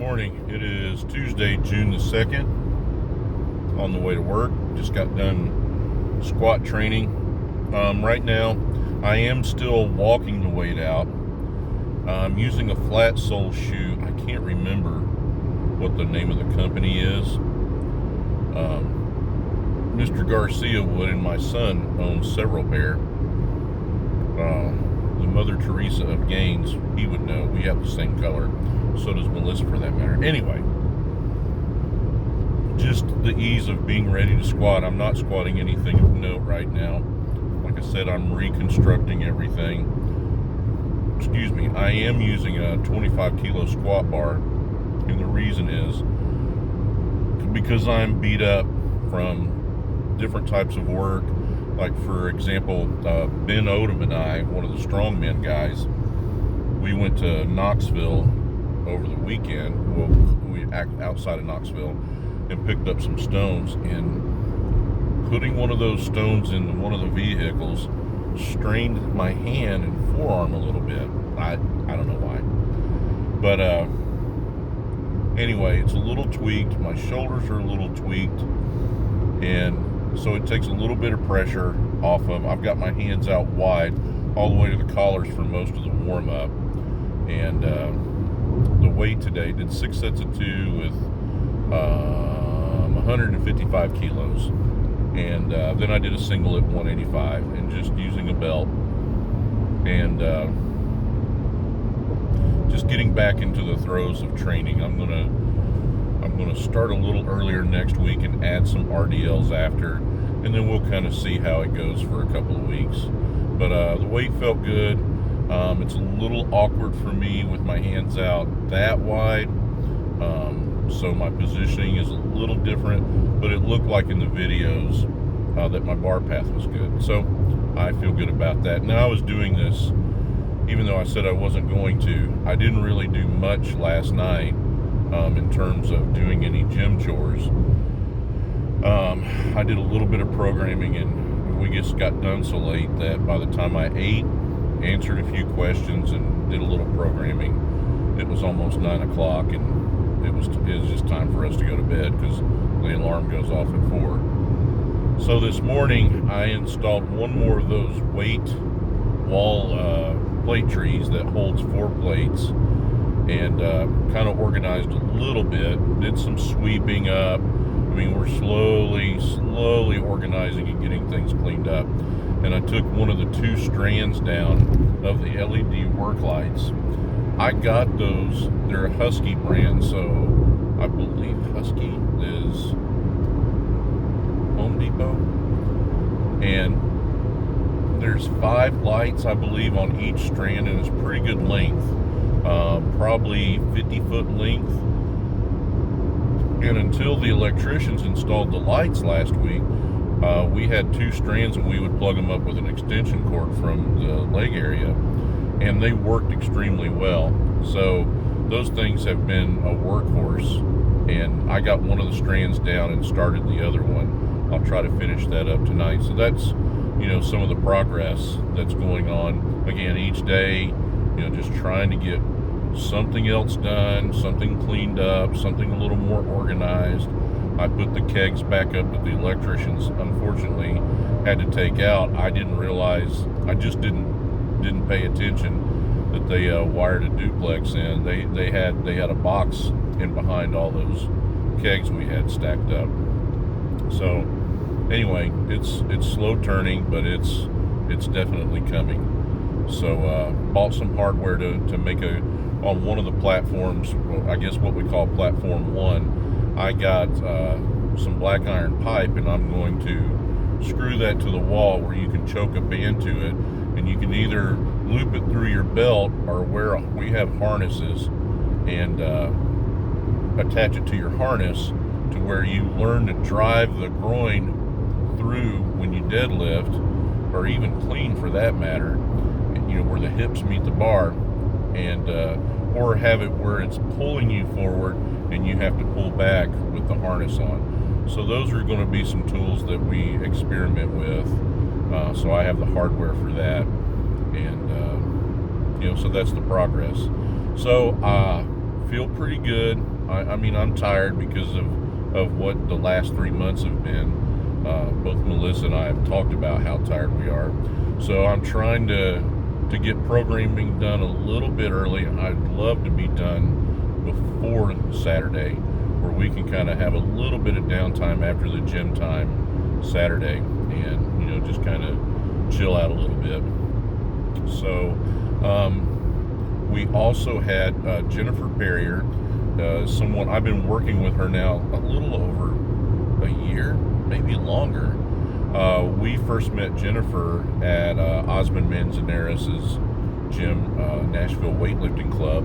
Morning. It is Tuesday, June the 2nd. On the way to work. Just got done squat training. Right now, I am still walking the weight out. I'm using a flat sole shoe. I can't remember what the name of the company is. Mr. Garcia Wood and my son own several pair. The Mother Teresa of Gaines, he would know. We have the same color. So does Melissa, for that matter. Anyway, just the ease of being ready to squat. I'm not squatting anything of note right now. Like I said, I'm reconstructing everything. Excuse me. I am using a 25 kilo squat bar, and the reason is because I'm beat up from different types of work. Like, for example, Ben Odom and I, one of the strongman guys, we went to Knoxville over the weekend. Well, we outside of Knoxville and picked up some stones, and putting one of those stones in one of the vehicles strained my hand and forearm a little bit. I don't know why, but anyway, it's a little tweaked. My shoulders are a little tweaked, and so it takes a little bit of pressure off of. I've got my hands out wide all the way to the collars for most of the warm-up. And the weight today, did 6 sets of 2 with 155 kilos. And then I did a single at 185 and just using a belt. And just getting back into the throes of training. I'm gonna start a little earlier next week and add some RDLs after, and then we'll kind of see how it goes for a couple of weeks. But the weight felt good. It's a little awkward for me with my hands out that wide, so my positioning is a little different, but it looked like in the videos that my bar path was good, so I feel good about that. Now, I was doing this even though I said I wasn't going to. I didn't really do much last night in terms of doing any gym chores. I did a little bit of programming, and we just got done so late that by the time I ate, answered a few questions, and did a little programming, it was almost 9 o'clock, and it was just time for us to go to bed because the alarm goes off at 4. So this morning, I installed one more of those weight wall plate trees that holds 4 plates, and kind of organized a little bit, did some sweeping up. I mean, we're slowly organizing and getting things cleaned up. And I took one of the 2 strands down of the LED work lights. I got those, they're a Husky brand, so I believe Husky is Home Depot. And there's 5 lights, I believe, on each strand, and it's pretty good length. Probably 50-foot length. And until the electricians installed the lights last week, we had 2 strands, and we would plug them up with an extension cord from the leg area, and they worked extremely well. So those things have been a workhorse, and I got one of the strands down and started the other one. I'll try to finish that up tonight. So that's, some of the progress that's going on. Again, each day, just trying to get something else done, something cleaned up, something a little more organized. I put the kegs back up that the electricians unfortunately had to take out. I didn't realize, I just didn't pay attention that they wired a duplex in. They had a box in behind all those kegs we had stacked up. So anyway, it's slow turning, but it's definitely coming. So bought some hardware to make on one of the platforms, I guess what we call platform 1. I got some black iron pipe, and I'm going to screw that to the wall where you can choke a band to it, and you can either loop it through your belt or we have harnesses, and attach it to your harness to where you learn to drive the groin through when you deadlift, or even clean for that matter, where the hips meet the bar, and or have it where it's pulling you forward and you have to pull back with the harness on. So those are going to be some tools that we experiment with. So I have the hardware for that, and so that's the progress. So feel pretty good. I mean, I'm tired because of what the last 3 months have been. Both Melissa and I have talked about how tired we are. So I'm trying to get programming done a little bit early. I'd love to be done before Saturday, where we can kind of have a little bit of downtime after the gym time Saturday, and just kind of chill out a little bit. So we also had Jennifer Perrier, someone I've been working with her now a little over a year, maybe longer. We first met Jennifer at Osmond Manzanares' gym, Nashville Weightlifting Club,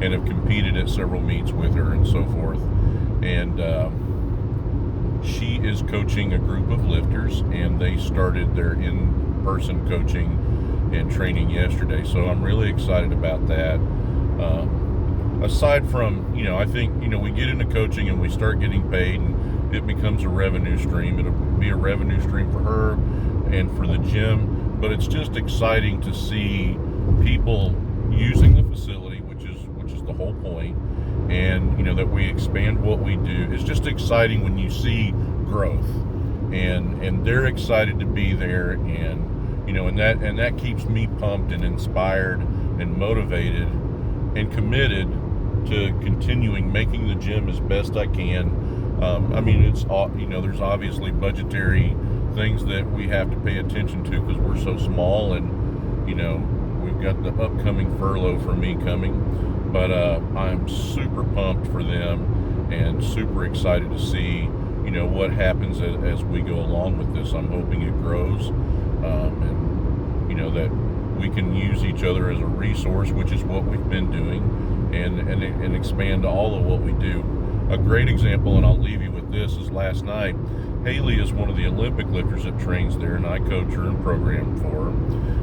and have competed at several meets with her and so forth. And she is coaching a group of lifters, and they started their in-person coaching and training yesterday. So I'm really excited about that. Aside from, I think, we get into coaching and we start getting paid, and it becomes a revenue stream. It'll be a revenue stream for her and for the gym, but it's just exciting to see people using the facility, which is the whole point, and that we expand what we do. It's just exciting when you see growth, and they're excited to be there, and and that keeps me pumped and inspired and motivated and committed to continuing making the gym as best I can. I mean, it's there's obviously budgetary things that we have to pay attention to because we're so small, and we've got the upcoming furlough for me coming, but I'm super pumped for them and super excited to see what happens as we go along with this. I'm hoping it grows, and that we can use each other as a resource, which is what we've been doing, and expand all of what we do. A great example, and I'll leave you with this, is last night. Haley is one of the Olympic lifters that trains there, and I coach her and program for her.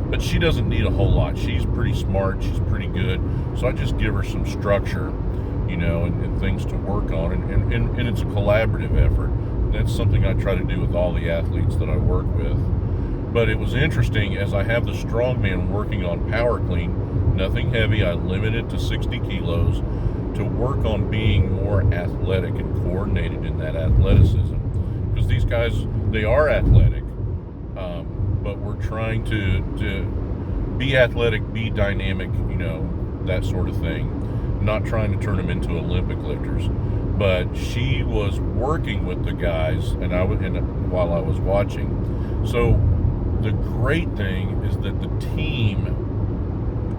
But she doesn't need a whole lot. She's pretty smart. She's pretty good. So I just give her some structure, and things to work on. And it's a collaborative effort. That's something I try to do with all the athletes that I work with. But it was interesting, as I have the strongman working on power clean, nothing heavy, I limit it to 60 kilos, to work on being more athletic and coordinated in that athleticism. Because these guys, they are athletic, but we're trying to be athletic, be dynamic, that sort of thing. Not trying to turn them into Olympic lifters. But she was working with the guys, and while I was watching. So the great thing is that the team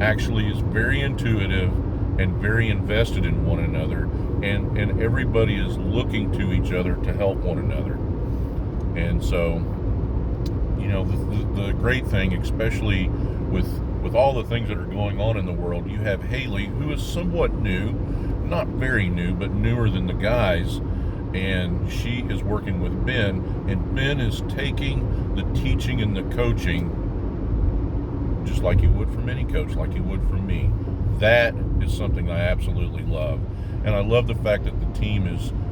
actually is very intuitive and very invested in one another, and everybody is looking to each other to help one another. And so, the great thing, especially with all the things that are going on in the world, you have Haley, who is somewhat new, not very new, but newer than the guys, and she is working with Ben, and Ben is taking the teaching and the coaching just like he would from any coach, like he would from me. That is something I absolutely love. And I love the fact that the team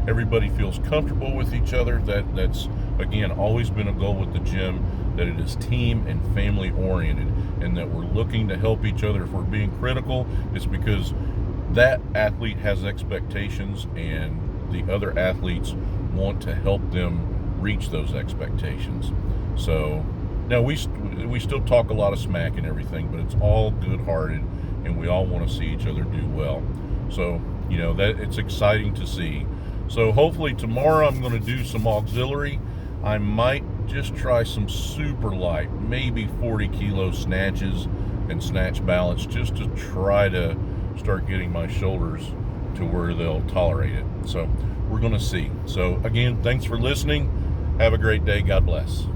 everybody feels comfortable with each other. That's, again, always been a goal with the gym, that it is team and family oriented, and that we're looking to help each other. If we're being critical, it's because that athlete has expectations, and the other athletes want to help them reach those expectations. So now we still talk a lot of smack and everything, but it's all good-hearted, and we all want to see each other do well. So that it's exciting to see. So hopefully tomorrow I'm going to do some auxiliary. I might just try some super light, maybe 40 kilo snatches and snatch balance, just to try to start getting my shoulders to where they'll tolerate it. So we're going to see. So again, thanks for listening. Have a great day. God bless.